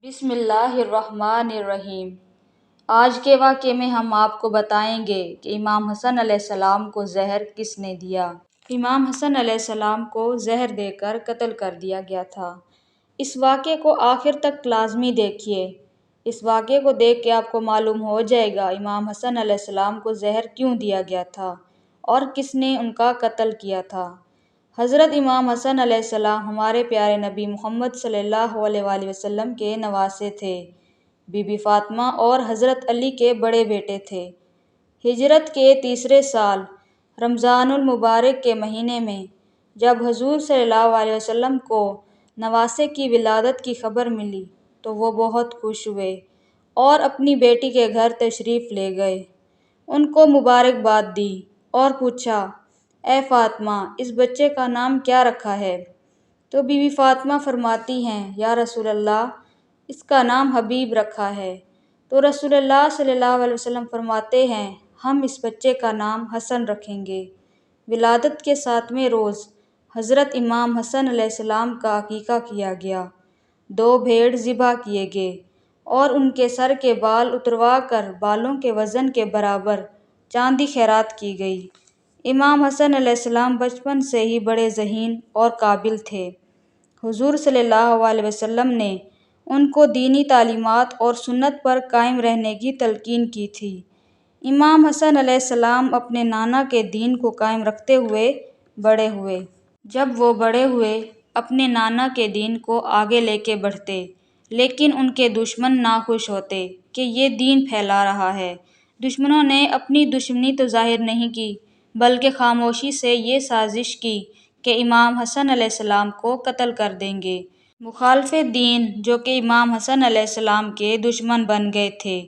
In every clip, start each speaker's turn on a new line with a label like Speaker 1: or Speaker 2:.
Speaker 1: بسم اللہ الرحمن الرحیم۔ آج کے واقعے میں ہم آپ کو بتائیں گے کہ امام حسن علیہ السلام کو زہر کس نے دیا۔ امام حسن علیہ السلام کو زہر دے کر قتل کر دیا گیا تھا۔ اس واقعے کو آخر تک لازمی دیکھیے۔ اس واقعے کو دیکھ کے آپ کو معلوم ہو جائے گا امام حسن علیہ السلام کو زہر کیوں دیا گیا تھا اور کس نے ان کا قتل کیا تھا۔ حضرت امام حسن علیہ السلام ہمارے پیارے نبی محمد صلی اللہ علیہ وآلہ وسلم کے نواسے تھے۔ بی بی فاطمہ اور حضرت علی کے بڑے بیٹے تھے۔ ہجرت کے تیسرے سال رمضان المبارک کے مہینے میں جب حضور صلی اللہ علیہ وسلم کو نواسے کی ولادت کی خبر ملی تو وہ بہت خوش ہوئے اور اپنی بیٹی کے گھر تشریف لے گئے، ان کو مبارکباد دی اور پوچھا، اے فاطمہ، اس بچے کا نام کیا رکھا ہے؟ تو بی بی فاطمہ فرماتی ہیں، یا رسول اللہ، اس کا نام حبیب رکھا ہے۔ تو رسول اللہ صلی اللہ علیہ وسلم فرماتے ہیں، ہم اس بچے کا نام حسن رکھیں گے۔ ولادت کے 7ویں روز حضرت امام حسن علیہ السلام کا عقیقہ کیا گیا۔ 2 بھیڑ ذبح کیے گئے اور ان کے سر کے بال اتروا کر بالوں کے وزن کے برابر چاندی خیرات کی گئی۔ امام حسن علیہ السلام بچپن سے ہی بڑے ذہین اور قابل تھے۔ حضور صلی اللہ علیہ وسلم نے ان کو دینی تعلیمات اور سنت پر قائم رہنے کی تلقین کی تھی۔ امام حسن علیہ السلام اپنے نانا کے دین کو قائم رکھتے ہوئے بڑے ہوئے۔ جب وہ بڑے ہوئے اپنے نانا کے دین کو آگے لے کے بڑھتے، لیکن ان کے دشمن ناخوش ہوتے کہ یہ دین پھیلا رہا ہے۔ دشمنوں نے اپنی دشمنی تو ظاہر نہیں کی بلکہ خاموشی سے یہ سازش کی کہ امام حسن علیہ السلام کو قتل کر دیں گے۔ مخالف دین جو کہ امام حسن علیہ السلام کے دشمن بن گئے تھے،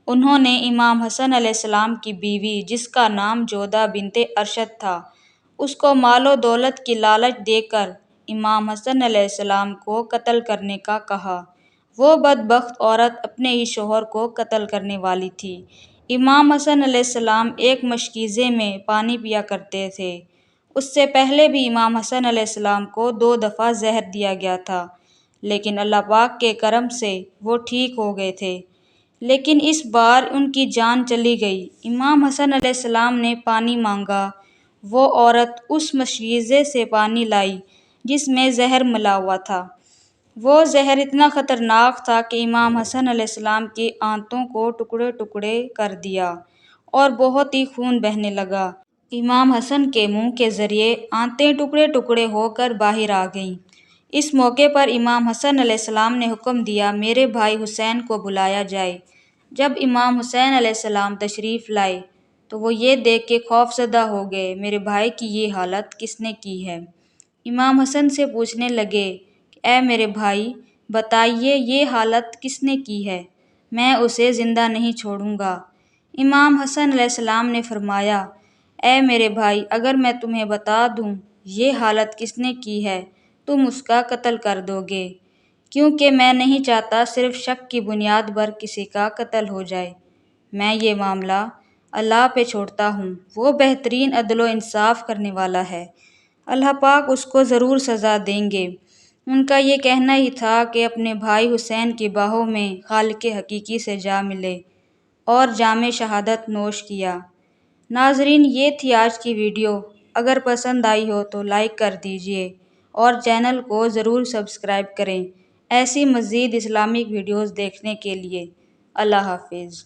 Speaker 1: انہوں نے امام حسن علیہ السلام کی بیوی جس کا نام جودہ بنت ارشد تھا، اس کو مال و دولت کی لالچ دے کر امام حسن علیہ السلام کو قتل کرنے کا کہا۔ وہ بدبخت عورت اپنے ہی شوہر کو قتل کرنے والی تھی۔ امام حسن علیہ السلام ایک مشکیزے میں پانی پیا کرتے تھے۔ اس سے پہلے بھی امام حسن علیہ السلام کو 2 دفعہ زہر دیا گیا تھا، لیکن اللہ پاک کے کرم سے وہ ٹھیک ہو گئے تھے، لیکن اس بار ان کی جان چلی گئی۔ امام حسن علیہ السلام نے پانی مانگا۔ وہ عورت اس مشکیزے سے پانی لائی جس میں زہر ملا ہوا تھا۔ وہ زہر اتنا خطرناک تھا کہ امام حسن علیہ السلام کی آنتوں کو ٹکڑے ٹکڑے کر دیا اور بہت ہی خون بہنے لگا۔ امام حسن کے منہ کے ذریعے آنتیں ٹکڑے ٹکڑے ہو کر باہر آ گئیں۔ اس موقع پر امام حسن علیہ السلام نے حکم دیا، میرے بھائی حسین کو بلایا جائے۔ جب امام حسین علیہ السلام تشریف لائے تو وہ یہ دیکھ کے خوف زدہ ہو گئے، میرے بھائی کی یہ حالت کس نے کی ہے؟ امام حسن سے پوچھنے لگے، اے میرے بھائی، بتائیے یہ حالت کس نے کی ہے؟ میں اسے زندہ نہیں چھوڑوں گا۔ امام حسن علیہ السلام نے فرمایا، اے میرے بھائی، اگر میں تمہیں بتا دوں یہ حالت کس نے کی ہے، تم اس کا قتل کر دو گے، کیونکہ میں نہیں چاہتا صرف شک کی بنیاد پر کسی کا قتل ہو جائے۔ میں یہ معاملہ اللہ پہ چھوڑتا ہوں، وہ بہترین عدل و انصاف کرنے والا ہے، اللہ پاک اس کو ضرور سزا دیں گے۔ ان کا یہ کہنا ہی تھا کہ اپنے بھائی حسین کی باہوں میں خالق حقیقی سے جا ملے اور جام شہادت نوش کیا۔ ناظرین، یہ تھی آج کی ویڈیو۔ اگر پسند آئی ہو تو لائک کر دیجیے اور چینل کو ضرور سبسکرائب کریں ایسی مزید اسلامک ویڈیوز دیکھنے کے لیے۔ اللہ حافظ۔